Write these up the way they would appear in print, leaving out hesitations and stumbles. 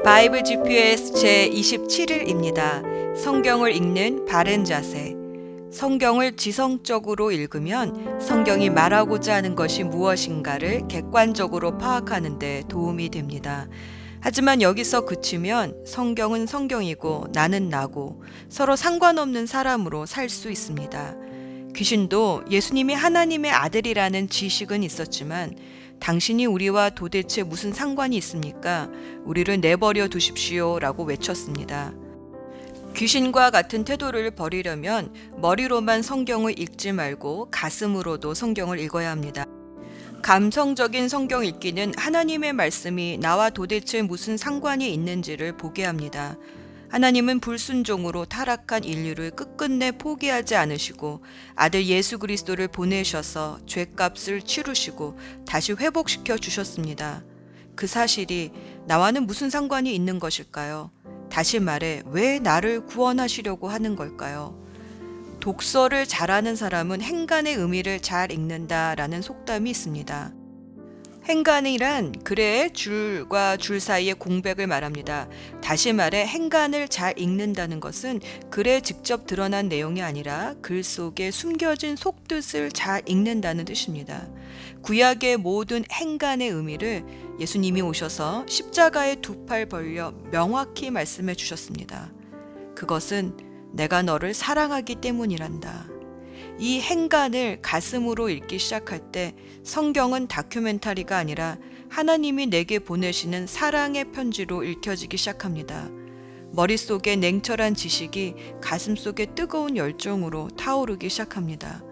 바이블 GPS 제27일입니다. 성경을 읽는 바른 자세. 성경을 지성적으로 읽으면 성경이 말하고자 하는 것이 무엇인가를 객관적으로 파악하는 데 도움이 됩니다. 하지만 여기서 그치면 성경은 성경이고 나는 나고 서로 상관없는 사람으로 살 수 있습니다. 귀신도 예수님이 하나님의 아들이라는 지식은 있었지만 당신이 우리와 도대체 무슨 상관이 있습니까? 우리를 내버려 두십시오 라고 외쳤습니다. 귀신과 같은 태도를 버리려면 머리로만 성경을 읽지 말고 가슴으로도 성경을 읽어야 합니다. 감성적인 성경 읽기는 하나님의 말씀이 나와 도대체 무슨 상관이 있는지를 보게 합니다. 하나님은 불순종으로 타락한 인류를 끝끝내 포기하지 않으시고 아들 예수 그리스도를 보내셔서 죄값을 치르시고 다시 회복시켜 주셨습니다. 그 사실이 나와는 무슨 상관이 있는 것일까요? 다시 말해 왜 나를 구원하시려고 하는 걸까요? 독서를 잘하는 사람은 행간의 의미를 잘 읽는다라는 속담이 있습니다. 행간이란 글의 줄과 줄 사이의 공백을 말합니다. 다시 말해 행간을 잘 읽는다는 것은 글에 직접 드러난 내용이 아니라 글 속에 숨겨진 속뜻을 잘 읽는다는 뜻입니다. 구약의 모든 행간의 의미를 예수님이 오셔서 십자가에 두 팔 벌려 명확히 말씀해 주셨습니다. 그것은 내가 너를 사랑하기 때문이란다. 이 행간을 가슴으로 읽기 시작할 때 성경은 다큐멘터리가 아니라 하나님이 내게 보내시는 사랑의 편지로 읽혀지기 시작합니다. 머릿속에 냉철한 지식이 가슴속에 뜨거운 열정으로 타오르기 시작합니다.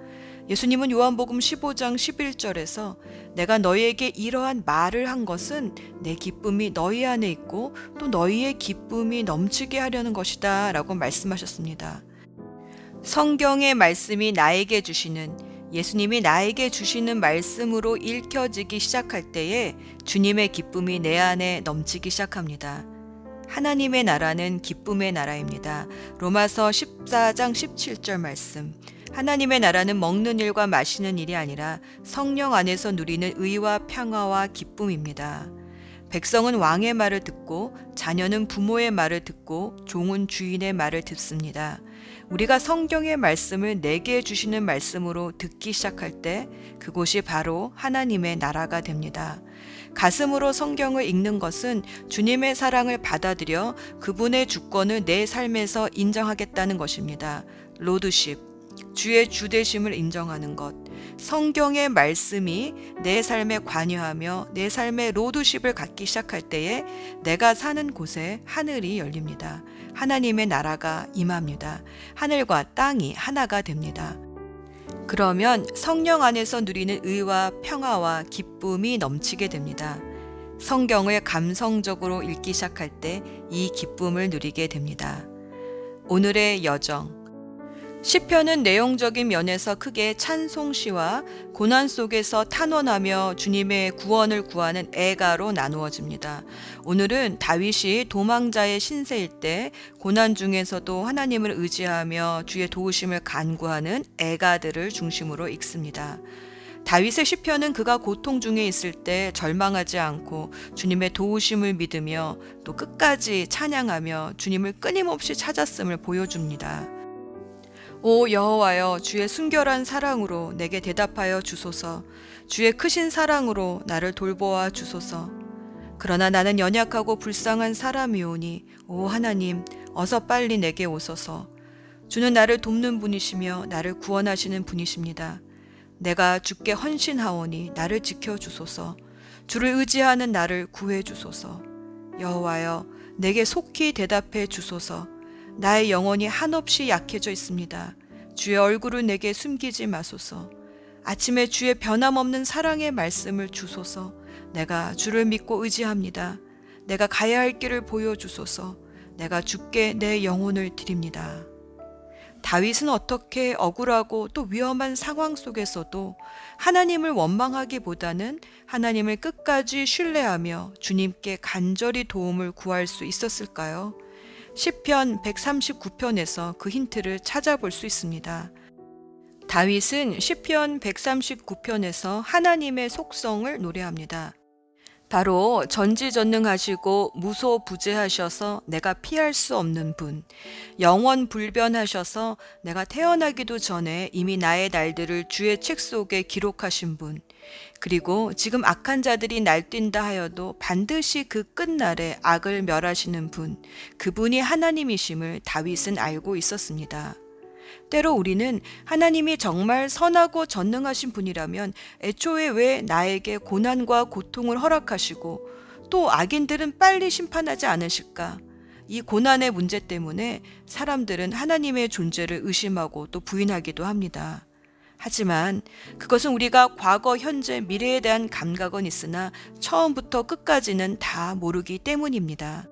예수님은 요한복음 15장 11절에서 내가 너희에게 이러한 말을 한 것은 내 기쁨이 너희 안에 있고 또 너희의 기쁨이 넘치게 하려는 것이다 라고 말씀하셨습니다. 성경의 말씀이 나에게 주시는, 예수님이 나에게 주시는 말씀으로 읽혀지기 시작할 때에 주님의 기쁨이 내 안에 넘치기 시작합니다. 하나님의 나라는 기쁨의 나라입니다. 로마서 14장 17절 말씀. 하나님의 나라는 먹는 일과 마시는 일이 아니라 성령 안에서 누리는 의와 평화와 기쁨입니다. 백성은 왕의 말을 듣고 자녀는 부모의 말을 듣고 종은 주인의 말을 듣습니다. 우리가 성경의 말씀을 내게 주시는 말씀으로 듣기 시작할 때 그곳이 바로 하나님의 나라가 됩니다. 가슴으로 성경을 읽는 것은 주님의 사랑을 받아들여 그분의 주권을 내 삶에서 인정하겠다는 것입니다. 로드십, 주의 주되심을 인정하는 것. 성경의 말씀이 내 삶에 관여하며 내 삶의 로드십을 갖기 시작할 때에 내가 사는 곳에 하늘이 열립니다. 하나님의 나라가 임합니다. 하늘과 땅이 하나가 됩니다. 그러면 성령 안에서 누리는 의와 평화와 기쁨이 넘치게 됩니다. 성경을 감성적으로 읽기 시작할 때 이 기쁨을 누리게 됩니다. 오늘의 여정. 시편은 내용적인 면에서 크게 찬송시와 고난 속에서 탄원하며 주님의 구원을 구하는 애가로 나누어집니다. 오늘은 다윗이 도망자의 신세일 때 고난 중에서도 하나님을 의지하며 주의 도우심을 간구하는 애가들을 중심으로 읽습니다. 다윗의 시편은 그가 고통 중에 있을 때 절망하지 않고 주님의 도우심을 믿으며 또 끝까지 찬양하며 주님을 끊임없이 찾았음을 보여줍니다. 오 여호와여, 주의 순결한 사랑으로 내게 대답하여 주소서. 주의 크신 사랑으로 나를 돌보아 주소서. 그러나 나는 연약하고 불쌍한 사람이오니 오 하나님, 어서 빨리 내게 오소서. 주는 나를 돕는 분이시며 나를 구원하시는 분이십니다. 내가 주께 헌신하오니 나를 지켜주소서. 주를 의지하는 나를 구해주소서. 여호와여, 내게 속히 대답해 주소서. 나의 영혼이 한없이 약해져 있습니다. 주의 얼굴을 내게 숨기지 마소서. 아침에 주의 변함없는 사랑의 말씀을 주소서. 내가 주를 믿고 의지합니다. 내가 가야 할 길을 보여주소서. 내가 주께 내 영혼을 드립니다. 다윗은 어떻게 억울하고 또 위험한 상황 속에서도 하나님을 원망하기보다는 하나님을 끝까지 신뢰하며 주님께 간절히 도움을 구할 수 있었을까요? 시편 139편에서 그 힌트를 찾아볼 수 있습니다. 다윗은 시편 139편에서 하나님의 속성을 노래합니다. 바로 전지전능하시고 무소부재하셔서 내가 피할 수 없는 분, 영원불변하셔서 내가 태어나기도 전에 이미 나의 날들을 주의 책 속에 기록하신 분, 그리고 지금 악한 자들이 날뛴다 하여도 반드시 그 끝날에 악을 멸하시는 분, 그분이 하나님이심을 다윗은 알고 있었습니다. 때로 우리는 하나님이 정말 선하고 전능하신 분이라면 애초에 왜 나에게 고난과 고통을 허락하시고 또 악인들은 빨리 심판하지 않으실까? 이 고난의 문제 때문에 사람들은 하나님의 존재를 의심하고 또 부인하기도 합니다. 하지만 그것은 우리가 과거, 현재, 미래에 대한 감각은 있으나 처음부터 끝까지는 다 모르기 때문입니다.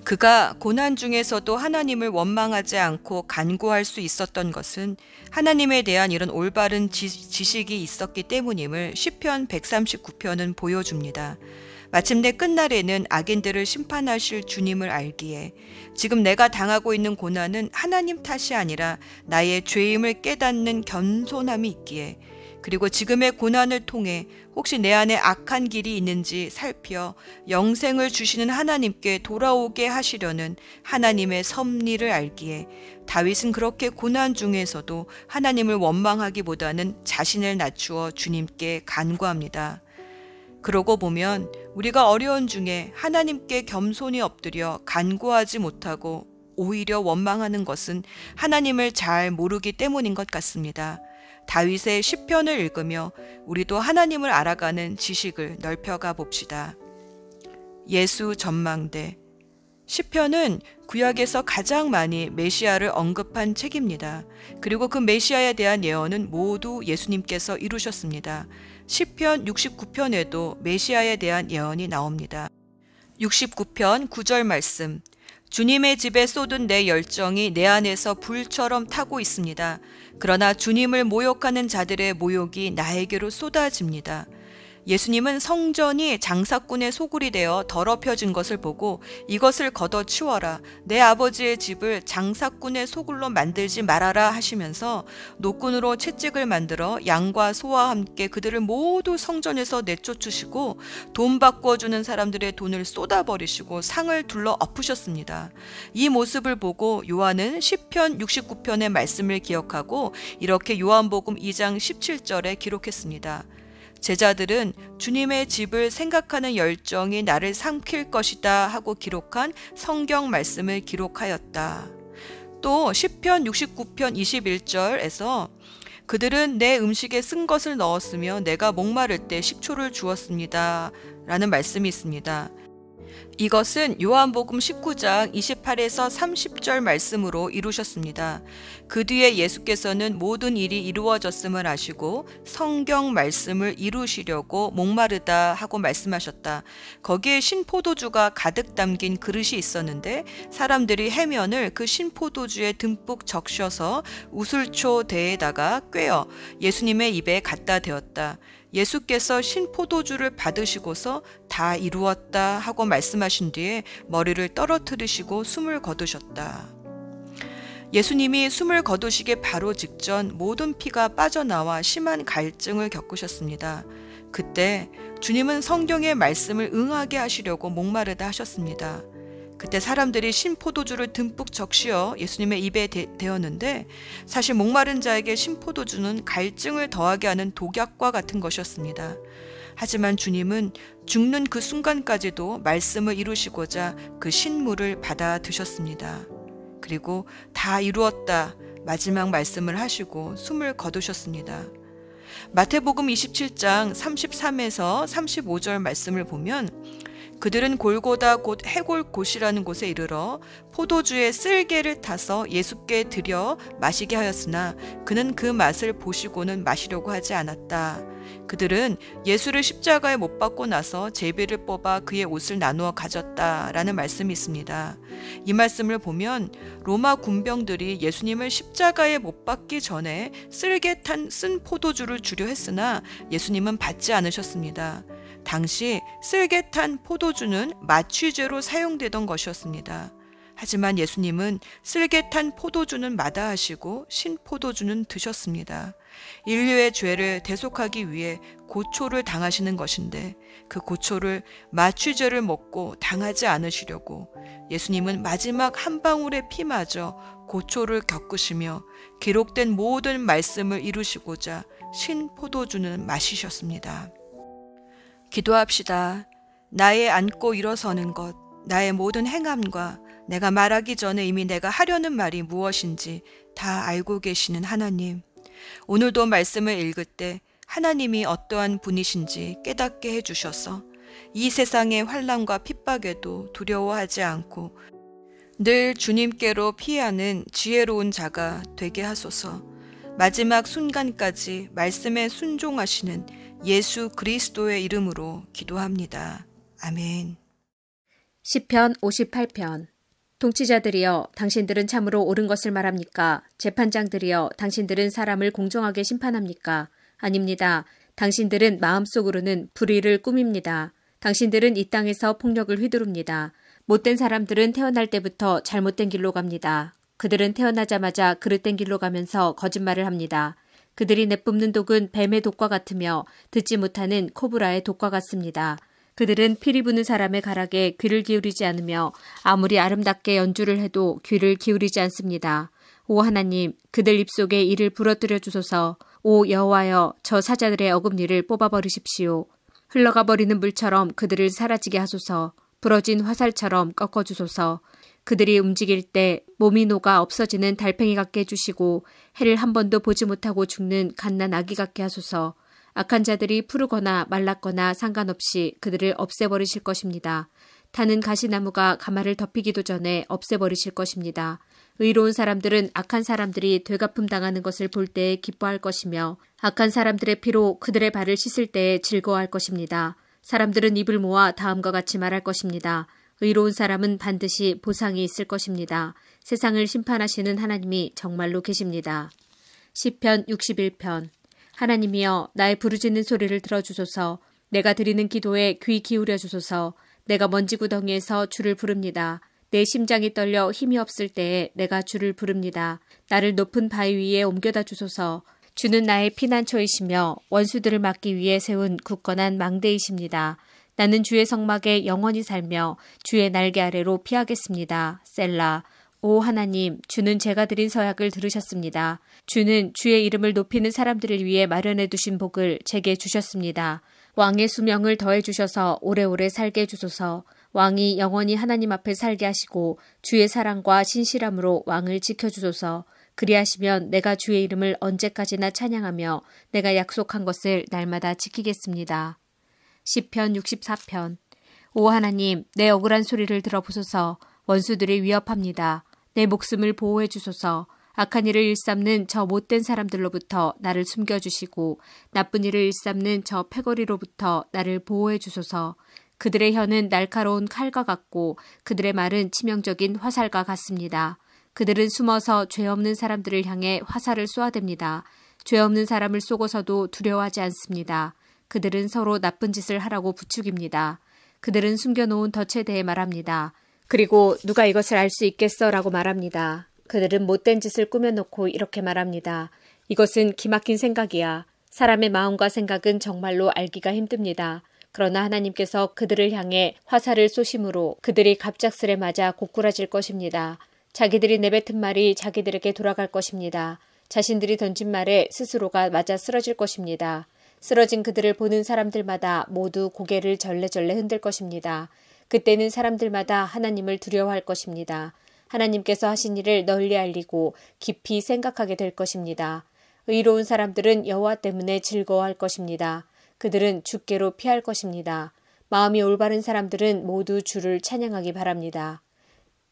그가 고난 중에서도 하나님을 원망하지 않고 간구할 수 있었던 것은 하나님에 대한 이런 올바른 지식이 있었기 때문임을 시편 139편은 보여줍니다. 마침내 끝날에는 악인들을 심판하실 주님을 알기에 지금 내가 당하고 있는 고난은 하나님 탓이 아니라 나의 죄임을 깨닫는 겸손함이 있기에, 그리고 지금의 고난을 통해 혹시 내 안에 악한 길이 있는지 살펴 영생을 주시는 하나님께 돌아오게 하시려는 하나님의 섭리를 알기에 다윗은 그렇게 고난 중에서도 하나님을 원망하기보다는 자신을 낮추어 주님께 간구합니다. 그러고 보면 우리가 어려운 중에 하나님께 겸손히 엎드려 간구하지 못하고 오히려 원망하는 것은 하나님을 잘 모르기 때문인 것 같습니다. 다윗의 시편을 읽으며 우리도 하나님을 알아가는 지식을 넓혀가 봅시다. 예수 전망대. 시편은 구약에서 가장 많이 메시아를 언급한 책입니다. 그리고 그 메시아에 대한 예언은 모두 예수님께서 이루셨습니다. 시편 69편에도 메시아에 대한 예언이 나옵니다. 69편 9절 말씀. 주님의 집에 쏟은 내 열정이 내 안에서 불처럼 타고 있습니다. 그러나 주님을 모욕하는 자들의 모욕이 나에게로 쏟아집니다. 예수님은 성전이 장사꾼의 소굴이 되어 더럽혀진 것을 보고 이것을 걷어치워라, 내 아버지의 집을 장사꾼의 소굴로 만들지 말아라 하시면서 노끈으로 채찍을 만들어 양과 소와 함께 그들을 모두 성전에서 내쫓으시고 돈 바꿔주는 사람들의 돈을 쏟아버리시고 상을 둘러 엎으셨습니다. 이 모습을 보고 요한은 시편 69편의 말씀을 기억하고 이렇게 요한복음 2장 17절에 기록했습니다. 제자들은 주님의 집을 생각하는 열정이 나를 삼킬 것이다 하고 기록한 성경 말씀을 기록하였다. 또 시편 69편 21절에서 그들은 내 음식에 쓴 것을 넣었으며 내가 목마를 때 식초를 주었습니다 라는 말씀이 있습니다. 이것은 요한복음 19장 28에서 30절 말씀으로 이루셨습니다. 그 뒤에 예수께서는 모든 일이 이루어졌음을 아시고 성경 말씀을 이루시려고 목마르다 하고 말씀하셨다. 거기에 신포도주가 가득 담긴 그릇이 있었는데 사람들이 해면을 그 신포도주에 듬뿍 적셔서 우슬초대에다가 꿰어 예수님의 입에 갖다 대었다. 예수께서 신포도주를 받으시고서 다 이루었다 하고 말씀하신 뒤에 머리를 떨어뜨리시고 숨을 거두셨다. 예수님이 숨을 거두시기 바로 직전 모든 피가 빠져나와 심한 갈증을 겪으셨습니다. 그때 주님은 성경의 말씀을 응하게 하시려고 목마르다 하셨습니다. 그때 사람들이 신포도주를 듬뿍 적시어 예수님의 입에 대었는데 사실 목마른 자에게 신포도주는 갈증을 더하게 하는 독약과 같은 것이었습니다. 하지만 주님은 죽는 그 순간까지도 말씀을 이루시고자 그 신물을 받아 드셨습니다. 그리고 다 이루었다 마지막 말씀을 하시고 숨을 거두셨습니다. 마태복음 27장 33에서 35절 말씀을 보면 그들은 골고다 곧 해골곳이라는 곳에 이르러 포도주의 쓸개를 타서 예수께 드려 마시게 하였으나 그는 그 맛을 보시고는 마시려고 하지 않았다. 그들은 예수를 십자가에 못 박고 나서 제비를 뽑아 그의 옷을 나누어 가졌다라는 말씀이 있습니다. 이 말씀을 보면 로마 군병들이 예수님을 십자가에 못 박기 전에 쓸개 쓴 포도주를 주려 했으나 예수님은 받지 않으셨습니다. 당시 쓸개 탄 포도주는 마취제로 사용되던 것이었습니다. 하지만 예수님은 쓸개탄 포도주는 마다하시고 신 포도주는 드셨습니다. 인류의 죄를 대속하기 위해 고초를 당하시는 것인데 그 고초를 마취제를 먹고 당하지 않으시려고 예수님은 마지막 한 방울의 피마저 고초를 겪으시며 기록된 모든 말씀을 이루시고자 신 포도주는 마시셨습니다. 기도합시다. 나의 앉고 일어서는 것, 나의 모든 행함과 내가 말하기 전에 이미 내가 하려는 말이 무엇인지 다 알고 계시는 하나님. 오늘도 말씀을 읽을 때 하나님이 어떠한 분이신지 깨닫게 해주셔서 이 세상의 환난과 핍박에도 두려워하지 않고 늘 주님께로 피하는 지혜로운 자가 되게 하소서. 마지막 순간까지 말씀에 순종하시는 예수 그리스도의 이름으로 기도합니다. 아멘. 시편 58편. 통치자들이여, 당신들은 참으로 옳은 것을 말합니까? 재판장들이여, 당신들은 사람을 공정하게 심판합니까? 아닙니다. 당신들은 마음속으로는 불의를 꾸밉니다. 당신들은 이 땅에서 폭력을 휘두릅니다. 못된 사람들은 태어날 때부터 잘못된 길로 갑니다. 그들은 태어나자마자 그릇된 길로 가면서 거짓말을 합니다. 그들이 내뿜는 독은 뱀의 독과 같으며 듣지 못하는 코브라의 독과 같습니다. 그들은 피리 부는 사람의 가락에 귀를 기울이지 않으며 아무리 아름답게 연주를 해도 귀를 기울이지 않습니다. 오 하나님, 그들 입속에 이를 부러뜨려 주소서. 오 여호와여, 저 사자들의 어금니를 뽑아버리십시오. 흘러가 버리는 물처럼 그들을 사라지게 하소서. 부러진 화살처럼 꺾어주소서. 그들이 움직일 때 몸이 녹아 없어지는 달팽이 같게 해주시고 해를 한 번도 보지 못하고 죽는 갓난 아기 같게 하소서. 악한 자들이 푸르거나 말랐거나 상관없이 그들을 없애버리실 것입니다. 타는 가시나무가 가마를 덮이기도 전에 없애버리실 것입니다. 의로운 사람들은 악한 사람들이 되갚음 당하는 것을 볼 때에 기뻐할 것이며 악한 사람들의 피로 그들의 발을 씻을 때에 즐거워할 것입니다. 사람들은 입을 모아 다음과 같이 말할 것입니다. 의로운 사람은 반드시 보상이 있을 것입니다. 세상을 심판하시는 하나님이 정말로 계십니다. 시편 61편. 하나님이여, 나의 부르짖는 소리를 들어주소서. 내가 드리는 기도에 귀 기울여 주소서. 내가 먼지 구덩이에서 주를 부릅니다. 내 심장이 떨려 힘이 없을 때에 내가 주를 부릅니다. 나를 높은 바위 위에 옮겨다 주소서. 주는 나의 피난처이시며 원수들을 막기 위해 세운 굳건한 망대이십니다. 나는 주의 성막에 영원히 살며 주의 날개 아래로 피하겠습니다. 셀라. 오 하나님, 주는 제가 드린 서약을 들으셨습니다. 주는 주의 이름을 높이는 사람들을 위해 마련해 두신 복을 제게 주셨습니다. 왕의 수명을 더해 주셔서 오래오래 살게 해주소서. 왕이 영원히 하나님 앞에 살게 하시고 주의 사랑과 신실함으로 왕을 지켜주소서. 그리하시면 내가 주의 이름을 언제까지나 찬양하며 내가 약속한 것을 날마다 지키겠습니다. 시편 64편. 오 하나님, 내 억울한 소리를 들어보소서. 원수들이 위협합니다. 내 목숨을 보호해 주소서. 악한 일을 일삼는 저 못된 사람들로부터 나를 숨겨주시고 나쁜 일을 일삼는 저 패거리로부터 나를 보호해 주소서. 그들의 혀는 날카로운 칼과 같고 그들의 말은 치명적인 화살과 같습니다. 그들은 숨어서 죄 없는 사람들을 향해 화살을 쏘아댑니다. 죄 없는 사람을 쏘고서도 두려워하지 않습니다. 그들은 서로 나쁜 짓을 하라고 부추깁니다. 그들은 숨겨놓은 덫에 대해 말합니다. 그리고 누가 이것을 알 수 있겠어? 라고 말합니다. 그들은 못된 짓을 꾸며놓고 이렇게 말합니다. 이것은 기막힌 생각이야. 사람의 마음과 생각은 정말로 알기가 힘듭니다. 그러나 하나님께서 그들을 향해 화살을 쏘심으로 그들이 갑작스레 맞아 고꾸라질 것입니다. 자기들이 내뱉은 말이 자기들에게 돌아갈 것입니다. 자신들이 던진 말에 스스로가 맞아 쓰러질 것입니다. 쓰러진 그들을 보는 사람들마다 모두 고개를 절레절레 흔들 것입니다. 그때는 사람들마다 하나님을 두려워할 것입니다. 하나님께서 하신 일을 널리 알리고 깊이 생각하게 될 것입니다. 의로운 사람들은 여호와 때문에 즐거워할 것입니다. 그들은 주께로 피할 것입니다. 마음이 올바른 사람들은 모두 주를 찬양하기 바랍니다.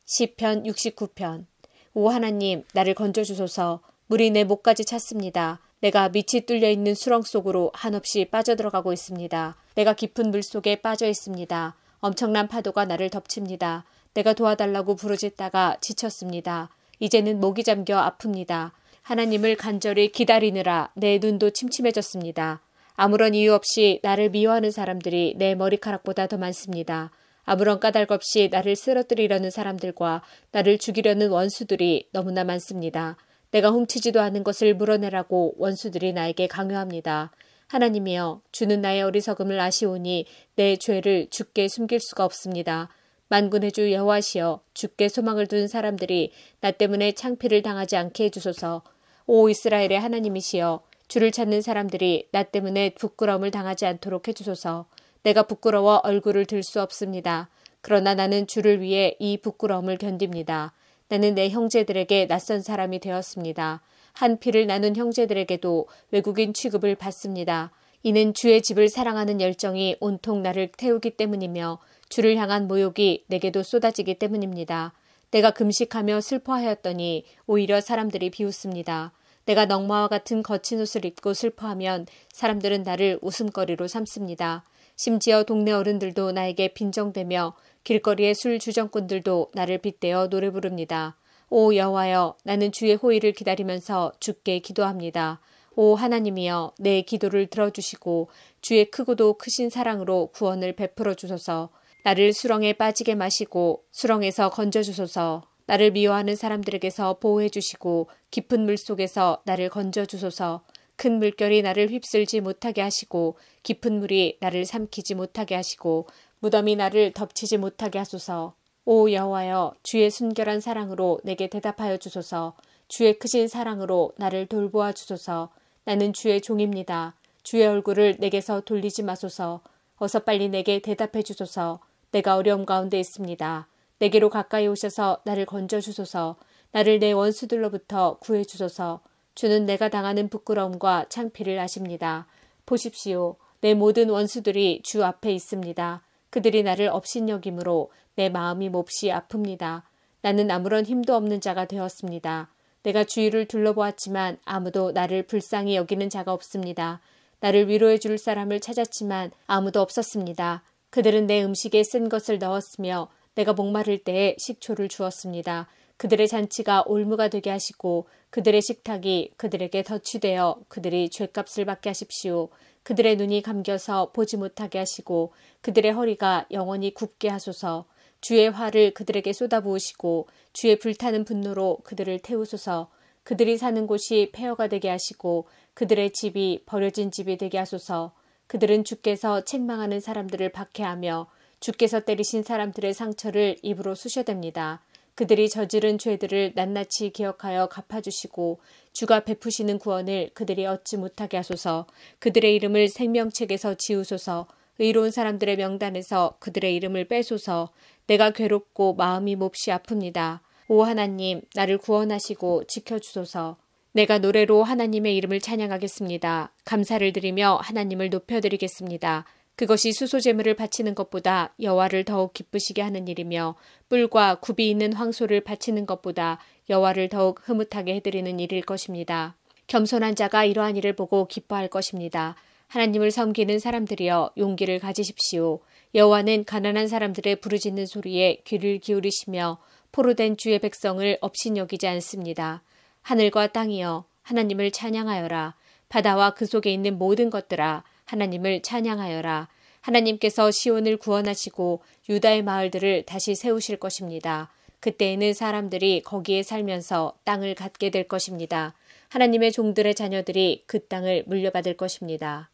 시편 69편. 오 하나님, 나를 건져주소서. 물이 내 목까지 찼습니다. 내가 밑이 뚫려 있는 수렁 속으로 한없이 빠져들어가고 있습니다. 내가 깊은 물 속에 빠져 있습니다. 엄청난 파도가 나를 덮칩니다. 내가 도와달라고 부르짖다가 지쳤습니다. 이제는 목이 잠겨 아픕니다. 하나님을 간절히 기다리느라 내 눈도 침침해졌습니다. 아무런 이유 없이 나를 미워하는 사람들이 내 머리카락보다 더 많습니다. 아무런 까닭 없이 나를 쓰러뜨리려는 사람들과 나를 죽이려는 원수들이 너무나 많습니다. 내가 훔치지도 않은 것을 물어내라고 원수들이 나에게 강요합니다. 하나님이여, 주는 나의 어리석음을 아시오니 내 죄를 주께 숨길 수가 없습니다. 만군의 주 여호와시여, 주께 소망을 둔 사람들이 나 때문에 창피를 당하지 않게 해주소서. 오 이스라엘의 하나님이시여, 주를 찾는 사람들이 나 때문에 부끄러움을 당하지 않도록 해주소서. 내가 부끄러워 얼굴을 들 수 없습니다. 그러나 나는 주를 위해 이 부끄러움을 견딥니다. 나는 내 형제들에게 낯선 사람이 되었습니다. 한 피를 나눈 형제들에게도 외국인 취급을 받습니다. 이는 주의 집을 사랑하는 열정이 온통 나를 태우기 때문이며 주를 향한 모욕이 내게도 쏟아지기 때문입니다. 내가 금식하며 슬퍼하였더니 오히려 사람들이 비웃습니다. 내가 넝마와 같은 거친 옷을 입고 슬퍼하면 사람들은 나를 웃음거리로 삼습니다. 심지어 동네 어른들도 나에게 빈정대며 길거리의 술 주정꾼들도 나를 빗대어 노래 부릅니다. 오 여호와여, 나는 주의 호의를 기다리면서 주께 기도합니다. 오 하나님이여, 내 기도를 들어주시고 주의 크고도 크신 사랑으로 구원을 베풀어 주소서. 나를 수렁에 빠지게 마시고 수렁에서 건져주소서. 나를 미워하는 사람들에게서 보호해 주시고 깊은 물속에서 나를 건져주소서. 큰 물결이 나를 휩쓸지 못하게 하시고 깊은 물이 나를 삼키지 못하게 하시고 무덤이 나를 덮치지 못하게 하소서. 오 여호와여, 주의 순결한 사랑으로 내게 대답하여 주소서. 주의 크신 사랑으로 나를 돌보아 주소서. 나는 주의 종입니다. 주의 얼굴을 내게서 돌리지 마소서. 어서 빨리 내게 대답해 주소서. 내가 어려움 가운데 있습니다. 내게로 가까이 오셔서 나를 건져 주소서. 나를 내 원수들로부터 구해 주소서. 주는 내가 당하는 부끄러움과 창피를 아십니다. 보십시오. 내 모든 원수들이 주 앞에 있습니다. 그들이 나를 업신여김으로 내 마음이 몹시 아픕니다. 나는 아무런 힘도 없는 자가 되었습니다. 내가 주위를 둘러보았지만 아무도 나를 불쌍히 여기는 자가 없습니다. 나를 위로해 줄 사람을 찾았지만 아무도 없었습니다. 그들은 내 음식에 쓴 것을 넣었으며 내가 목마를 때에 식초를 주었습니다. 그들의 잔치가 올무가 되게 하시고 그들의 식탁이 그들에게 덧취되어 그들이 죗값을 받게 하십시오. 그들의 눈이 감겨서 보지 못하게 하시고 그들의 허리가 영원히 굽게 하소서. 주의 화를 그들에게 쏟아부으시고 주의 불타는 분노로 그들을 태우소서. 그들이 사는 곳이 폐허가 되게 하시고 그들의 집이 버려진 집이 되게 하소서. 그들은 주께서 책망하는 사람들을 박해하며 주께서 때리신 사람들의 상처를 입으로 쑤셔댑니다. 그들이 저지른 죄들을 낱낱이 기억하여 갚아주시고 주가 베푸시는 구원을 그들이 얻지 못하게 하소서. 그들의 이름을 생명책에서 지우소서. 의로운 사람들의 명단에서 그들의 이름을 빼소서. 내가 괴롭고 마음이 몹시 아픕니다. 오 하나님, 나를 구원하시고 지켜주소서. 내가 노래로 하나님의 이름을 찬양하겠습니다. 감사를 드리며 하나님을 높여드리겠습니다. 그것이 수소제물을 바치는 것보다 여호와를 더욱 기쁘시게 하는 일이며 뿔과 굽이 있는 황소를 바치는 것보다 여호와를 더욱 흐뭇하게 해드리는 일일 것입니다. 겸손한 자가 이러한 일을 보고 기뻐할 것입니다. 하나님을 섬기는 사람들이여 용기를 가지십시오. 여호와는 가난한 사람들의 부르짖는 소리에 귀를 기울이시며 포로된 주의 백성을 업신여기지 않습니다. 하늘과 땅이여 하나님을 찬양하여라. 바다와 그 속에 있는 모든 것들아 하나님을 찬양하여라. 하나님께서 시온을 구원하시고 유다의 마을들을 다시 세우실 것입니다. 그때에는 사람들이 거기에 살면서 땅을 갖게 될 것입니다. 하나님의 종들의 자녀들이 그 땅을 물려받을 것입니다.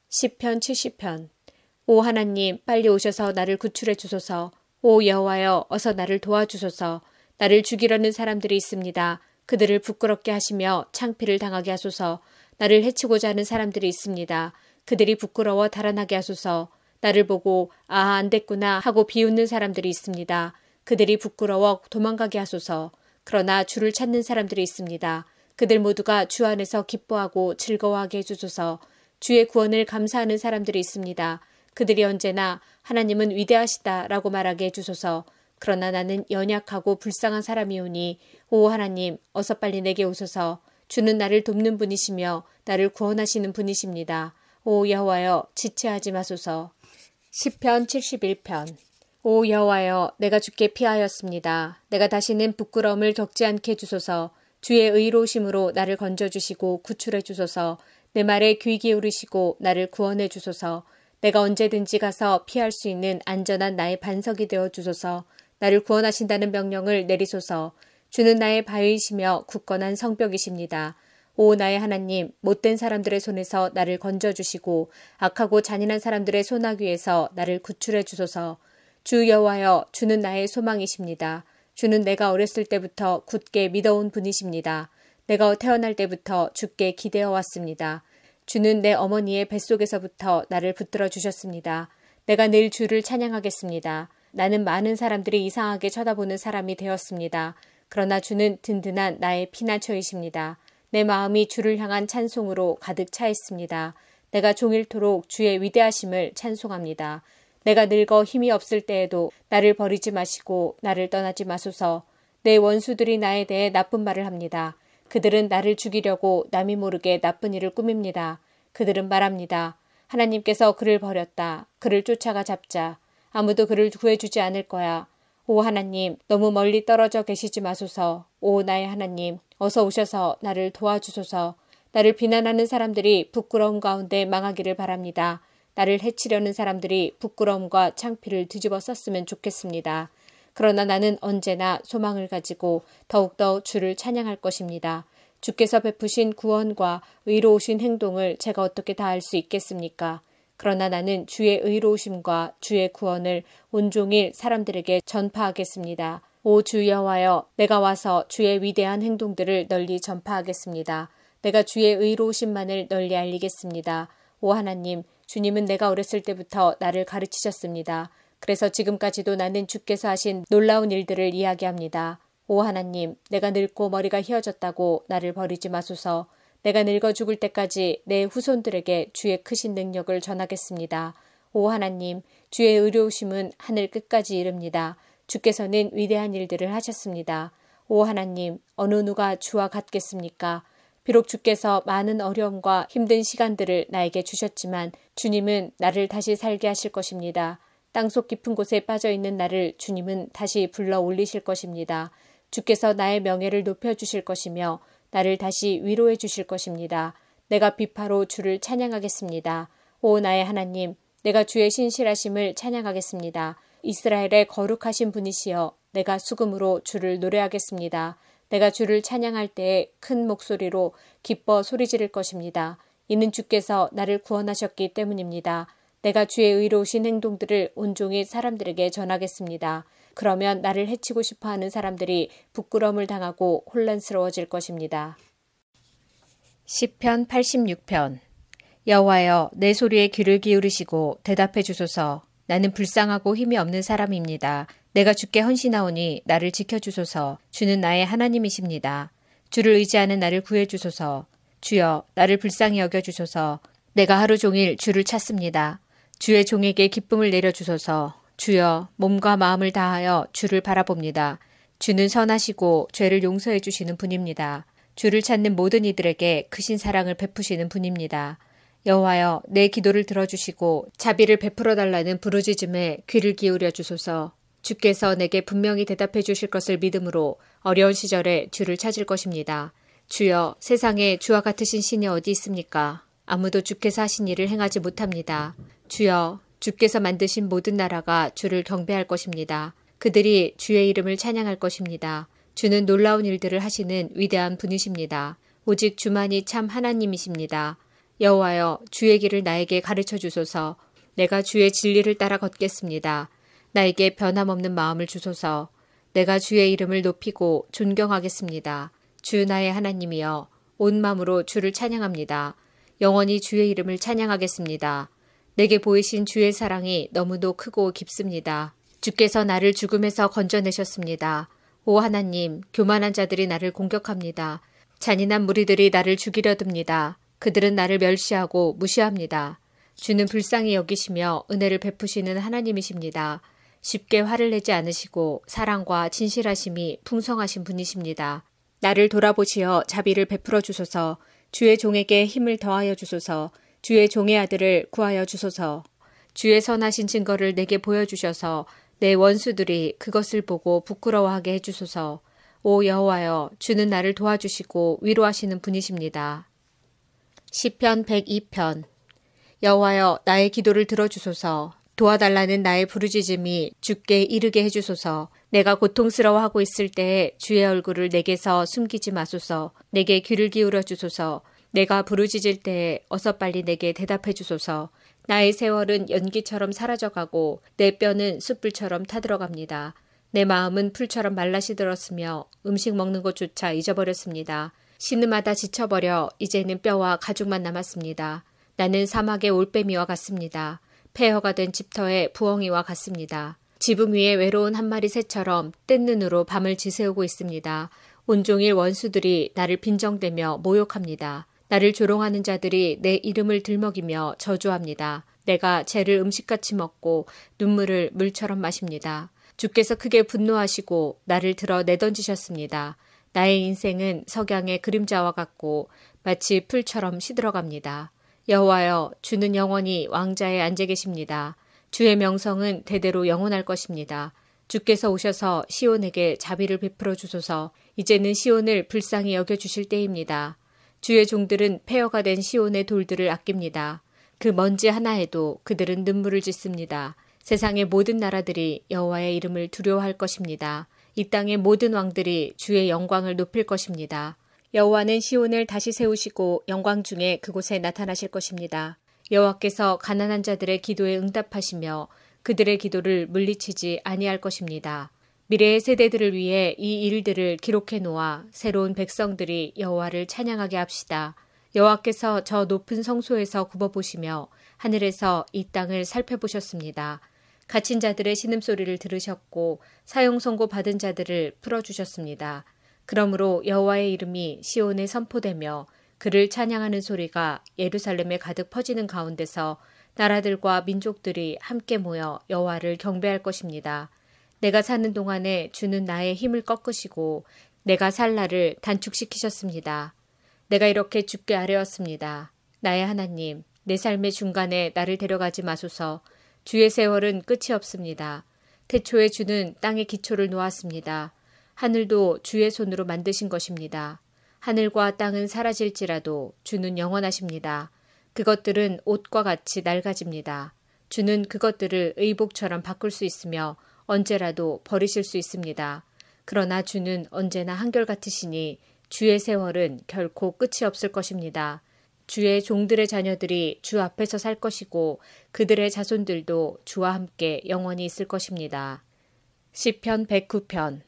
시편 70편. 오 하나님, 빨리 오셔서 나를 구출해 주소서. 오 여호와여, 어서 나를 도와주소서. 나를 죽이려는 사람들이 있습니다. 그들을 부끄럽게 하시며 창피를 당하게 하소서. 나를 해치고자 하는 사람들이 있습니다. 그들이 부끄러워 달아나게 하소서. 나를 보고 아, 안 됐구나 하고 비웃는 사람들이 있습니다. 그들이 부끄러워 도망가게 하소서. 그러나 주를 찾는 사람들이 있습니다. 그들 모두가 주 안에서 기뻐하고 즐거워하게 해주소서. 주의 구원을 감사하는 사람들이 있습니다. 그들이 언제나 하나님은 위대하시다라고 말하게 해주소서. 그러나 나는 연약하고 불쌍한 사람이오니 오 하나님, 어서 빨리 내게 오소서. 주는 나를 돕는 분이시며 나를 구원하시는 분이십니다. 오 여호와여, 지체하지 마소서. 시편 71편. 오 여호와여, 내가 주께 피하였습니다. 내가 다시는 부끄러움을 겪지 않게 해주소서. 주의 의로우심으로 나를 건져주시고 구출해 주소서. 내 말에 귀 기울이시고 나를 구원해 주소서. 내가 언제든지 가서 피할 수 있는 안전한 나의 반석이 되어 주소서. 나를 구원하신다는 명령을 내리소서. 주는 나의 바위이시며 굳건한 성벽이십니다. 오 나의 하나님, 못된 사람들의 손에서 나를 건져주시고 악하고 잔인한 사람들의 소나귀에서 나를 구출해 주소서. 주 여호와여, 주는 나의 소망이십니다. 주는 내가 어렸을 때부터 굳게 믿어온 분이십니다. 내가 태어날 때부터 주께 기대어 왔습니다. 주는 내 어머니의 뱃속에서부터 나를 붙들어 주셨습니다. 내가 늘 주를 찬양하겠습니다. 나는 많은 사람들이 이상하게 쳐다보는 사람이 되었습니다. 그러나 주는 든든한 나의 피난처이십니다. 내 마음이 주를 향한 찬송으로 가득 차 있습니다. 내가 종일토록 주의 위대하심을 찬송합니다. 내가 늙어 힘이 없을 때에도 나를 버리지 마시고 나를 떠나지 마소서. 내 원수들이 나에 대해 나쁜 말을 합니다. 그들은 나를 죽이려고 남이 모르게 나쁜 일을 꾸밉니다. 그들은 말합니다. 하나님께서 그를 버렸다. 그를 쫓아가 잡자. 아무도 그를 구해주지 않을 거야. 오 하나님, 너무 멀리 떨어져 계시지 마소서. 오 나의 하나님, 어서 오셔서 나를 도와주소서. 나를 비난하는 사람들이 부끄러움 가운데 망하기를 바랍니다. 나를 해치려는 사람들이 부끄러움과 창피를 뒤집어 썼으면 좋겠습니다. 그러나 나는 언제나 소망을 가지고 더욱더 주를 찬양할 것입니다. 주께서 베푸신 구원과 의로우신 행동을 제가 어떻게 다 알 수 있겠습니까? 그러나 나는 주의 의로우심과 주의 구원을 온종일 사람들에게 전파하겠습니다. 오 주 여호와여, 내가 와서 주의 위대한 행동들을 널리 전파하겠습니다. 내가 주의 의로우심만을 널리 알리겠습니다. 오 하나님, 주님은 내가 어렸을 때부터 나를 가르치셨습니다. 그래서 지금까지도 나는 주께서 하신 놀라운 일들을 이야기합니다. 오 하나님, 내가 늙고 머리가 휘어졌다고 나를 버리지 마소서. 내가 늙어 죽을 때까지 내 후손들에게 주의 크신 능력을 전하겠습니다. 오 하나님, 주의 의로우심은 하늘 끝까지 이릅니다. 주께서는 위대한 일들을 하셨습니다. 오 하나님, 어느 누가 주와 같겠습니까? 비록 주께서 많은 어려움과 힘든 시간들을 나에게 주셨지만 주님은 나를 다시 살게 하실 것입니다. 땅속 깊은 곳에 빠져있는 나를 주님은 다시 불러 올리실 것입니다. 주께서 나의 명예를 높여주실 것이며 나를 다시 위로해 주실 것입니다. 내가 비파로 주를 찬양하겠습니다. 오 나의 하나님, 내가 주의 신실하심을 찬양하겠습니다. 이스라엘의 거룩하신 분이시여, 내가 수금으로 주를 노래하겠습니다. 내가 주를 찬양할 때에 큰 목소리로 기뻐 소리 지를 것입니다. 이는 주께서 나를 구원하셨기 때문입니다. 내가 주의 의로우신 행동들을 온종일 사람들에게 전하겠습니다. 그러면 나를 해치고 싶어하는 사람들이 부끄러움을 당하고 혼란스러워질 것입니다. 시편 86편. 여호와여, 내 소리에 귀를 기울이시고 대답해 주소서. 나는 불쌍하고 힘이 없는 사람입니다. 내가 주께 헌신하오니 나를 지켜주소서. 주는 나의 하나님이십니다. 주를 의지하는 나를 구해주소서. 주여, 나를 불쌍히 여겨주소서. 내가 하루 종일 주를 찾습니다. 주의 종에게 기쁨을 내려주소서. 주여, 몸과 마음을 다하여 주를 바라봅니다. 주는 선하시고 죄를 용서해 주시는 분입니다. 주를 찾는 모든 이들에게 크신 사랑을 베푸시는 분입니다. 여호와여, 내 기도를 들어주시고 자비를 베풀어 달라는 부르짖음에 귀를 기울여 주소서. 주께서 내게 분명히 대답해 주실 것을 믿음으로 어려운 시절에 주를 찾을 것입니다. 주여, 세상에 주와 같으신 신이 어디 있습니까? 아무도 주께서 하신 일을 행하지 못합니다. 주여, 주께서 만드신 모든 나라가 주를 경배할 것입니다. 그들이 주의 이름을 찬양할 것입니다. 주는 놀라운 일들을 하시는 위대한 분이십니다. 오직 주만이 참 하나님이십니다. 여호와여, 주의 길을 나에게 가르쳐 주소서. 내가 주의 진리를 따라 걷겠습니다. 나에게 변함없는 마음을 주소서. 내가 주의 이름을 높이고 존경하겠습니다. 주 나의 하나님이여, 온 마음으로 주를 찬양합니다. 영원히 주의 이름을 찬양하겠습니다. 내게 보이신 주의 사랑이 너무도 크고 깊습니다. 주께서 나를 죽음에서 건져내셨습니다. 오 하나님, 교만한 자들이 나를 공격합니다. 잔인한 무리들이 나를 죽이려 듭니다. 그들은 나를 멸시하고 무시합니다. 주는 불쌍히 여기시며 은혜를 베푸시는 하나님이십니다. 쉽게 화를 내지 않으시고 사랑과 진실하심이 풍성하신 분이십니다. 나를 돌아보시어 자비를 베풀어 주소서. 주의 종에게 힘을 더하여 주소서. 주의 종의 아들을 구하여 주소서. 주의 선하신 증거를 내게 보여주셔서 내 원수들이 그것을 보고 부끄러워하게 해주소서. 오 여호와여, 주는 나를 도와주시고 위로하시는 분이십니다. 시편 102편. 여호와여, 나의 기도를 들어주소서. 도와달라는 나의 부르짖음이 주께 이르게 해주소서. 내가 고통스러워하고 있을 때에 주의 얼굴을 내게서 숨기지 마소서. 내게 귀를 기울여 주소서. 내가 부르짖을 때에 어서 빨리 내게 대답해 주소서. 나의 세월은 연기처럼 사라져가고 내 뼈는 숯불처럼 타들어갑니다. 내 마음은 풀처럼 말라시들었으며 음식 먹는 것조차 잊어버렸습니다. 신음하다 지쳐버려 이제는 뼈와 가죽만 남았습니다. 나는 사막의 올빼미와 같습니다. 폐허가 된 집터의 부엉이와 같습니다. 지붕 위에 외로운 한 마리 새처럼 뜬 눈으로 밤을 지새우고 있습니다. 온종일 원수들이 나를 빈정대며 모욕합니다. 나를 조롱하는 자들이 내 이름을 들먹이며 저주합니다. 내가 죄를 음식같이 먹고 눈물을 물처럼 마십니다. 주께서 크게 분노하시고 나를 들어 내던지셨습니다. 나의 인생은 석양의 그림자와 같고 마치 풀처럼 시들어갑니다. 여호와여, 주는 영원히 왕자에 앉아 계십니다. 주의 명성은 대대로 영원할 것입니다. 주께서 오셔서 시온에게 자비를 베풀어 주소서. 이제는 시온을 불쌍히 여겨주실 때입니다. 주의 종들은 폐허가 된 시온의 돌들을 아낍니다. 그 먼지 하나에도 그들은 눈물을 짓습니다. 세상의 모든 나라들이 여호와의 이름을 두려워할 것입니다. 이 땅의 모든 왕들이 주의 영광을 높일 것입니다. 여호와는 시온을 다시 세우시고 영광 중에 그곳에 나타나실 것입니다. 여호와께서 가난한 자들의 기도에 응답하시며 그들의 기도를 물리치지 아니할 것입니다. 미래의 세대들을 위해 이 일들을 기록해 놓아 새로운 백성들이 여호와를 찬양하게 합시다. 여호와께서 저 높은 성소에서 굽어보시며 하늘에서 이 땅을 살펴보셨습니다. 갇힌 자들의 신음소리를 들으셨고 사형 선고 받은 자들을 풀어주셨습니다. 그러므로 여호와의 이름이 시온에 선포되며 그를 찬양하는 소리가 예루살렘에 가득 퍼지는 가운데서 나라들과 민족들이 함께 모여 여호와를 경배할 것입니다. 내가 사는 동안에 주는 나의 힘을 꺾으시고 내가 살 날을 단축시키셨습니다. 내가 이렇게 주께 아뢰었습니다. 나의 하나님, 내 삶의 중간에 나를 데려가지 마소서. 주의 세월은 끝이 없습니다. 태초에 주는 땅의 기초를 놓았습니다. 하늘도 주의 손으로 만드신 것입니다. 하늘과 땅은 사라질지라도 주는 영원하십니다. 그것들은 옷과 같이 낡아집니다. 주는 그것들을 의복처럼 바꿀 수 있으며 언제라도 버리실 수 있습니다. 그러나 주는 언제나 한결같으시니 주의 세월은 결코 끝이 없을 것입니다. 주의 종들의 자녀들이 주 앞에서 살 것이고 그들의 자손들도 주와 함께 영원히 있을 것입니다. 시편 109편.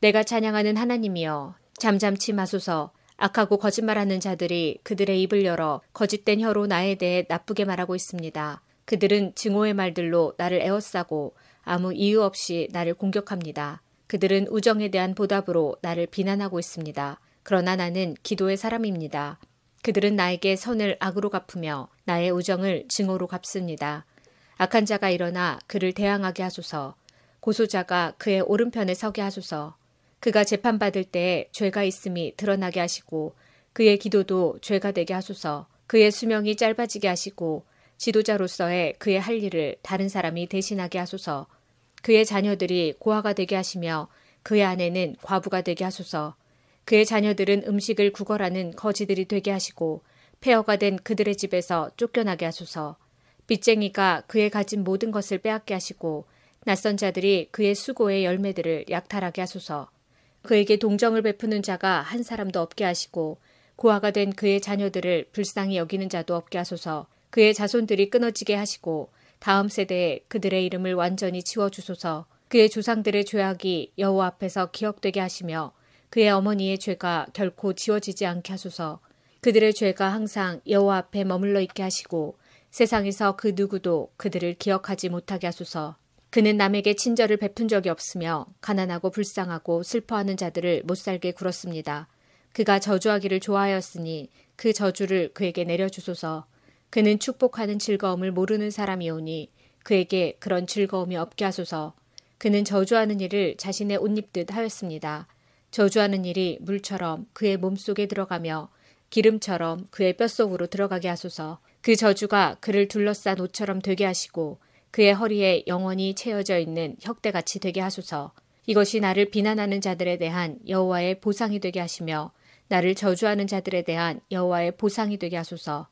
내가 찬양하는 하나님이여, 잠잠치 마소서. 악하고 거짓말하는 자들이 그들의 입을 열어 거짓된 혀로 나에 대해 나쁘게 말하고 있습니다. 그들은 증오의 말들로 나를 에워싸고 아무 이유 없이 나를 공격합니다. 그들은 우정에 대한 보답으로 나를 비난하고 있습니다. 그러나 나는 기도의 사람입니다. 그들은 나에게 선을 악으로 갚으며 나의 우정을 증오로 갚습니다. 악한 자가 일어나 그를 대항하게 하소서. 고소자가 그의 오른편에 서게 하소서. 그가 재판받을 때에 죄가 있음이 드러나게 하시고 그의 기도도 죄가 되게 하소서. 그의 수명이 짧아지게 하시고 지도자로서의 그의 할 일을 다른 사람이 대신하게 하소서. 그의 자녀들이 고아가 되게 하시며 그의 아내는 과부가 되게 하소서. 그의 자녀들은 음식을 구걸하는 거지들이 되게 하시고 폐허가 된 그들의 집에서 쫓겨나게 하소서. 빚쟁이가 그의 가진 모든 것을 빼앗게 하시고 낯선 자들이 그의 수고의 열매들을 약탈하게 하소서. 그에게 동정을 베푸는 자가 한 사람도 없게 하시고 고아가 된 그의 자녀들을 불쌍히 여기는 자도 없게 하소서. 그의 자손들이 끊어지게 하시고 다음 세대에 그들의 이름을 완전히 지워주소서. 그의 조상들의 죄악이 여호와 앞에서 기억되게 하시며 그의 어머니의 죄가 결코 지워지지 않게 하소서. 그들의 죄가 항상 여호와 앞에 머물러 있게 하시고 세상에서 그 누구도 그들을 기억하지 못하게 하소서. 그는 남에게 친절을 베푼 적이 없으며 가난하고 불쌍하고 슬퍼하는 자들을 못살게 굴었습니다. 그가 저주하기를 좋아하였으니 그 저주를 그에게 내려주소서. 그는 축복하는 즐거움을 모르는 사람이오니 그에게 그런 즐거움이 없게 하소서. 그는 저주하는 일을 자신의 옷 입듯 하였습니다. 저주하는 일이 물처럼 그의 몸속에 들어가며 기름처럼 그의 뼛속으로 들어가게 하소서. 그 저주가 그를 둘러싼 옷처럼 되게 하시고 그의 허리에 영원히 채어져 있는 혁대같이 되게 하소서. 이것이 나를 비난하는 자들에 대한 여호와의 보상이 되게 하시며 나를 저주하는 자들에 대한 여호와의 보상이 되게 하소서.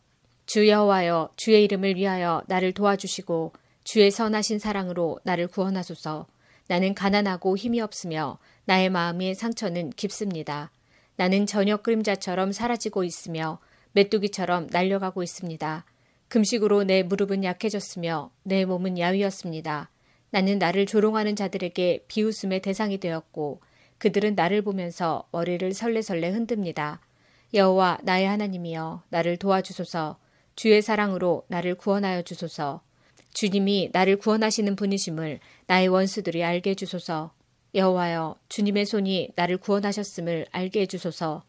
주 여호와여, 주의 이름을 위하여 나를 도와주시고 주의 선하신 사랑으로 나를 구원하소서. 나는 가난하고 힘이 없으며 나의 마음의 상처는 깊습니다. 나는 저녁 그림자처럼 사라지고 있으며 메뚜기처럼 날려가고 있습니다. 금식으로 내 무릎은 약해졌으며 내 몸은 야위었습니다. 나는 나를 조롱하는 자들에게 비웃음의 대상이 되었고 그들은 나를 보면서 머리를 설레설레 흔듭니다. 여호와 나의 하나님이여, 나를 도와주소서. 주의 사랑으로 나를 구원하여 주소서. 주님이 나를 구원하시는 분이심을 나의 원수들이 알게 해주소서. 여호와여, 주님의 손이 나를 구원하셨음을 알게 해주소서.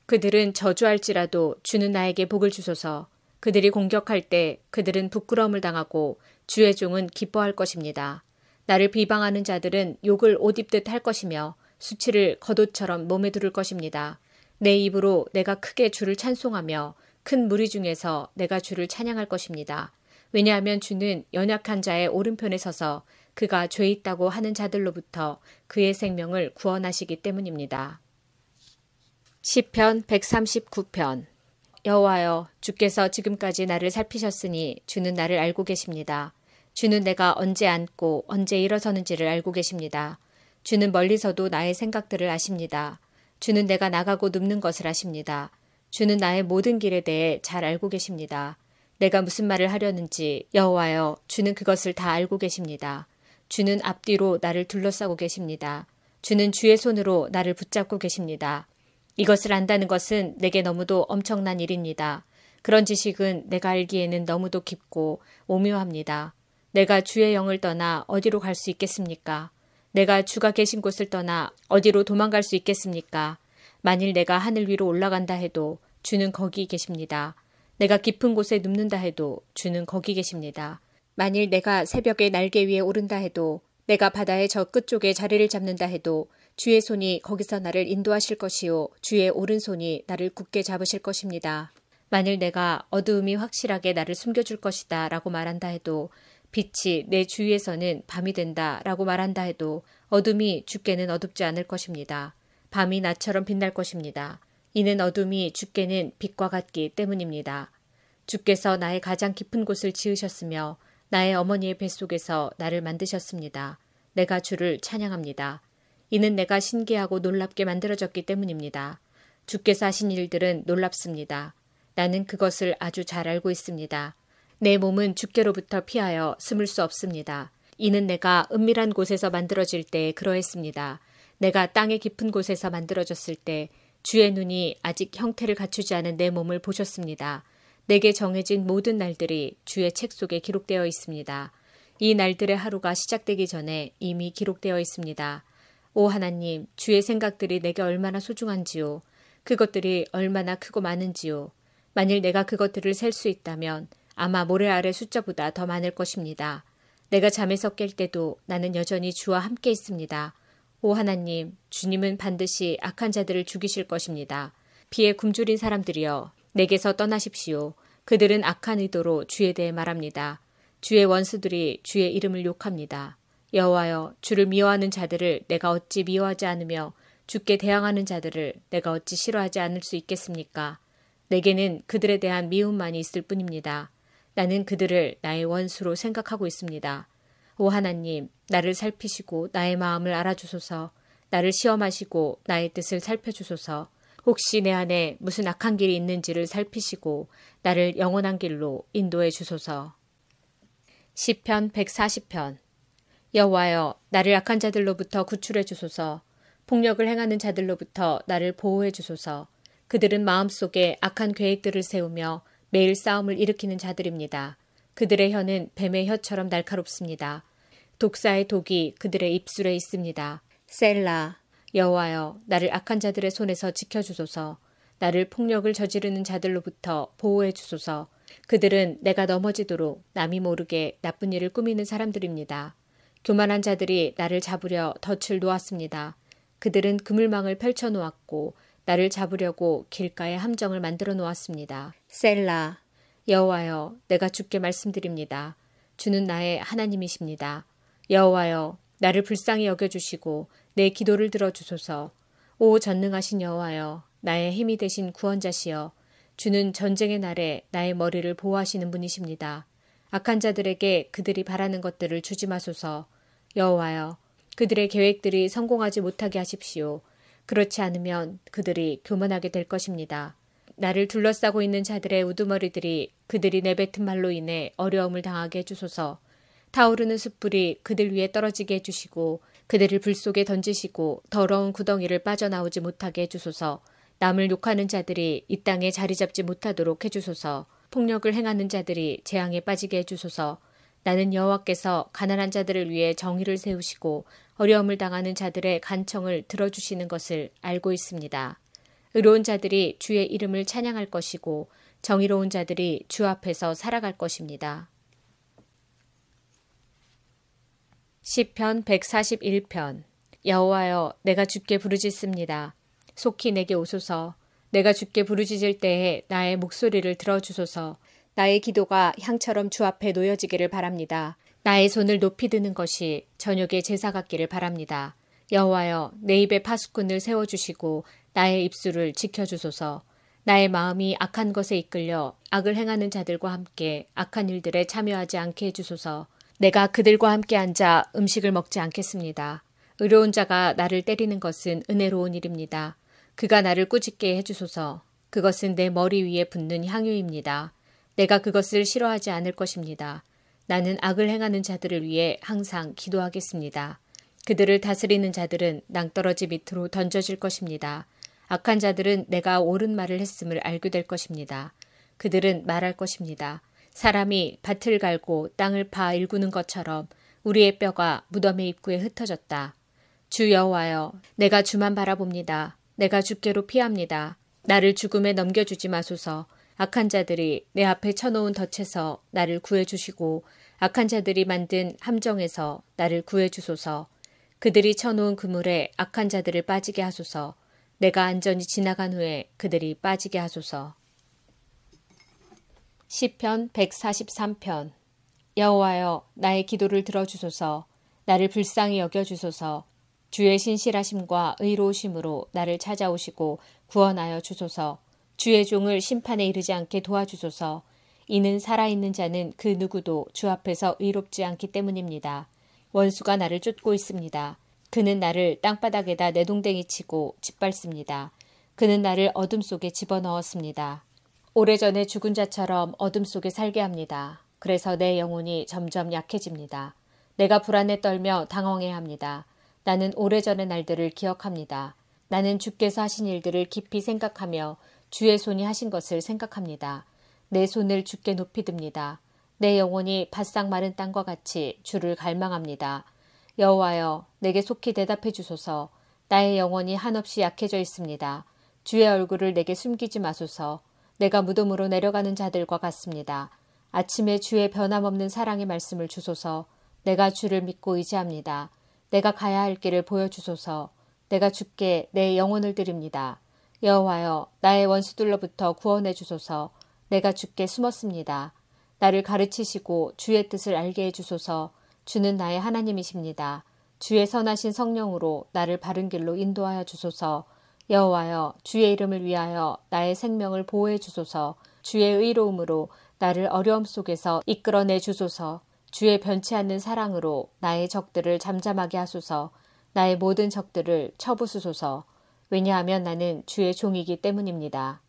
그들은 저주할지라도 주는 나에게 복을 주소서. 그들이 공격할 때 그들은 부끄러움을 당하고 주의 종은 기뻐할 것입니다. 나를 비방하는 자들은 욕을 옷 입듯 할 것이며 수치를 겉옷처럼 몸에 두를 것입니다. 내 입으로 내가 크게 주를 찬송하며 큰 무리 중에서 내가 주를 찬양할 것입니다. 왜냐하면 주는 연약한 자의 오른편에 서서 그가 죄 있다고 하는 자들로부터 그의 생명을 구원하시기 때문입니다. 시편 139편. 여호와여, 주께서 지금까지 나를 살피셨으니 주는 나를 알고 계십니다. 주는 내가 언제 앉고 언제 일어서는지를 알고 계십니다. 주는 멀리서도 나의 생각들을 아십니다. 주는 내가 나가고 눕는 것을 아십니다. 주는 나의 모든 길에 대해 잘 알고 계십니다. 내가 무슨 말을 하려는지 여호와여, 주는 그것을 다 알고 계십니다. 주는 앞뒤로 나를 둘러싸고 계십니다. 주는 주의 손으로 나를 붙잡고 계십니다. 이것을 안다는 것은 내게 너무도 엄청난 일입니다. 그런 지식은 내가 알기에는 너무도 깊고 오묘합니다. 내가 주의 영을 떠나 어디로 갈 수 있겠습니까? 내가 주가 계신 곳을 떠나 어디로 도망갈 수 있겠습니까? 만일 내가 하늘 위로 올라간다 해도 주는 거기 계십니다. 내가 깊은 곳에 눕는다 해도 주는 거기 계십니다. 만일 내가 새벽에 날개 위에 오른다 해도 내가 바다의 저 끝쪽에 자리를 잡는다 해도 주의 손이 거기서 나를 인도하실 것이요 주의 오른손이 나를 굳게 잡으실 것입니다. 만일 내가 어두움이 확실하게 나를 숨겨줄 것이다 라고 말한다 해도 빛이 내 주위에서는 밤이 된다 라고 말한다 해도 어둠이 주께는 어둡지 않을 것입니다. 밤이 낮처럼 빛날 것입니다. 이는 어둠이 주께는 빛과 같기 때문입니다. 주께서 나의 가장 깊은 곳을 지으셨으며 나의 어머니의 뱃속에서 나를 만드셨습니다. 내가 주를 찬양합니다. 이는 내가 신기하고 놀랍게 만들어졌기 때문입니다. 주께서 하신 일들은 놀랍습니다. 나는 그것을 아주 잘 알고 있습니다. 내 몸은 주께로부터 피하여 숨을 수 없습니다. 이는 내가 은밀한 곳에서 만들어질 때 그러했습니다. 내가 땅의 깊은 곳에서 만들어졌을 때 주의 눈이 아직 형태를 갖추지 않은 내 몸을 보셨습니다. 내게 정해진 모든 날들이 주의 책 속에 기록되어 있습니다. 이 날들의 하루가 시작되기 전에 이미 기록되어 있습니다. 오 하나님, 주의 생각들이 내게 얼마나 소중한지요. 그것들이 얼마나 크고 많은지요. 만일 내가 그것들을 셀 수 있다면 아마 모래 아래 숫자보다 더 많을 것입니다. 내가 잠에서 깰 때도 나는 여전히 주와 함께 있습니다. 오 하나님, 주님은 반드시 악한 자들을 죽이실 것입니다. 피에 굶주린 사람들이여, 내게서 떠나십시오. 그들은 악한 의도로 주에 대해 말합니다. 주의 원수들이 주의 이름을 욕합니다. 여호와여, 주를 미워하는 자들을 내가 어찌 미워하지 않으며 주께 대항하는 자들을 내가 어찌 싫어하지 않을 수 있겠습니까? 내게는 그들에 대한 미움만이 있을 뿐입니다. 나는 그들을 나의 원수로 생각하고 있습니다. 오 하나님, 나를 살피시고 나의 마음을 알아주소서. 나를 시험하시고 나의 뜻을 살펴주소서. 혹시 내 안에 무슨 악한 길이 있는지를 살피시고 나를 영원한 길로 인도해 주소서. 시편 140편. 여호와여, 나를 악한 자들로부터 구출해 주소서. 폭력을 행하는 자들로부터 나를 보호해 주소서. 그들은 마음속에 악한 계획들을 세우며 매일 싸움을 일으키는 자들입니다. 그들의 혀는 뱀의 혀처럼 날카롭습니다. 독사의 독이 그들의 입술에 있습니다. 셀라. 여호와여, 나를 악한 자들의 손에서 지켜주소서. 나를 폭력을 저지르는 자들로부터 보호해 주소서. 그들은 내가 넘어지도록 남이 모르게 나쁜 일을 꾸미는 사람들입니다. 교만한 자들이 나를 잡으려 덫을 놓았습니다. 그들은 그물망을 펼쳐 놓았고 나를 잡으려고 길가에 함정을 만들어 놓았습니다. 셀라. 여호와여, 내가 주께 말씀드립니다. 주는 나의 하나님이십니다. 여호와여, 나를 불쌍히 여겨주시고 내 기도를 들어주소서. 오 전능하신 여호와여, 나의 힘이 되신 구원자시여, 주는 전쟁의 날에 나의 머리를 보호하시는 분이십니다. 악한 자들에게 그들이 바라는 것들을 주지 마소서. 여호와여, 그들의 계획들이 성공하지 못하게 하십시오. 그렇지 않으면 그들이 교만하게 될 것입니다. 나를 둘러싸고 있는 자들의 우두머리들이 그들이 내뱉은 말로 인해 어려움을 당하게 해주소서. 타오르는 숯불이 그들 위에 떨어지게 해주시고 그들을 불 속에 던지시고 더러운 구덩이를 빠져나오지 못하게 해주소서. 남을 욕하는 자들이 이 땅에 자리 잡지 못하도록 해주소서. 폭력을 행하는 자들이 재앙에 빠지게 해주소서. 나는 여호와께서 가난한 자들을 위해 정의를 세우시고 어려움을 당하는 자들의 간청을 들어주시는 것을 알고 있습니다. 의로운 자들이 주의 이름을 찬양할 것이고 정의로운 자들이 주 앞에서 살아갈 것입니다. 시편 141편. 여호와여, 내가 주께 부르짖습니다. 속히 내게 오소서. 내가 주께 부르짖을 때에 나의 목소리를 들어주소서. 나의 기도가 향처럼 주 앞에 놓여지기를 바랍니다. 나의 손을 높이 드는 것이 저녁의 제사 같기를 바랍니다. 여호와여, 내 입에 파수꾼을 세워주시고 나의 입술을 지켜주소서. 나의 마음이 악한 것에 이끌려 악을 행하는 자들과 함께 악한 일들에 참여하지 않게 해주소서. 내가 그들과 함께 앉아 음식을 먹지 않겠습니다. 의로운 자가 나를 때리는 것은 은혜로운 일입니다. 그가 나를 꾸짖게 해주소서. 그것은 내 머리 위에 붓는 향유입니다. 내가 그것을 싫어하지 않을 것입니다. 나는 악을 행하는 자들을 위해 항상 기도하겠습니다. 그들을 다스리는 자들은 낭떠러지 밑으로 던져질 것입니다. 악한 자들은 내가 옳은 말을 했음을 알게 될 것입니다. 그들은 말할 것입니다. 사람이 밭을 갈고 땅을 파 일구는 것처럼 우리의 뼈가 무덤의 입구에 흩어졌다. 주 여호와여, 내가 주만 바라봅니다. 내가 주께로 피합니다. 나를 죽음에 넘겨주지 마소서. 악한 자들이 내 앞에 쳐놓은 덫에서 나를 구해주시고 악한 자들이 만든 함정에서 나를 구해주소서. 그들이 쳐놓은 그물에 악한 자들을 빠지게 하소서. 내가 안전히 지나간 후에 그들이 빠지게 하소서. 시편 143편. 여호와여, 나의 기도를 들어주소서. 나를 불쌍히 여겨주소서. 주의 신실하심과 의로우심으로 나를 찾아오시고 구원하여 주소서. 주의 종을 심판에 이르지 않게 도와주소서. 이는 살아있는 자는 그 누구도 주 앞에서 의롭지 않기 때문입니다. 원수가 나를 쫓고 있습니다. 그는 나를 땅바닥에다 내동댕이 치고 짓밟습니다. 그는 나를 어둠 속에 집어넣었습니다. 오래전에 죽은 자처럼 어둠 속에 살게 합니다. 그래서 내 영혼이 점점 약해집니다. 내가 불안에 떨며 당황해합니다. 나는 오래전의 날들을 기억합니다. 나는 주께서 하신 일들을 깊이 생각하며 주의 손이 하신 것을 생각합니다. 내 손을 주께 높이 듭니다. 내 영혼이 바싹 마른 땅과 같이 주를 갈망합니다. 여호와여, 내게 속히 대답해 주소서. 나의 영혼이 한없이 약해져 있습니다. 주의 얼굴을 내게 숨기지 마소서. 내가 무덤으로 내려가는 자들과 같습니다. 아침에 주의 변함없는 사랑의 말씀을 주소서. 내가 주를 믿고 의지합니다. 내가 가야 할 길을 보여주소서. 내가 주께 내 영혼을 드립니다. 여호와여, 나의 원수들로부터 구원해 주소서. 내가 주께 숨었습니다. 나를 가르치시고 주의 뜻을 알게 해주소서. 주는 나의 하나님이십니다. 주의 선하신 성령으로 나를 바른 길로 인도하여 주소서. 여호와여, 주의 이름을 위하여 나의 생명을 보호해 주소서. 주의 의로움으로 나를 어려움 속에서 이끌어내 주소서. 주의 변치 않는 사랑으로 나의 적들을 잠잠하게 하소서. 나의 모든 적들을 쳐부수소서. 왜냐하면 나는 주의 종이기 때문입니다.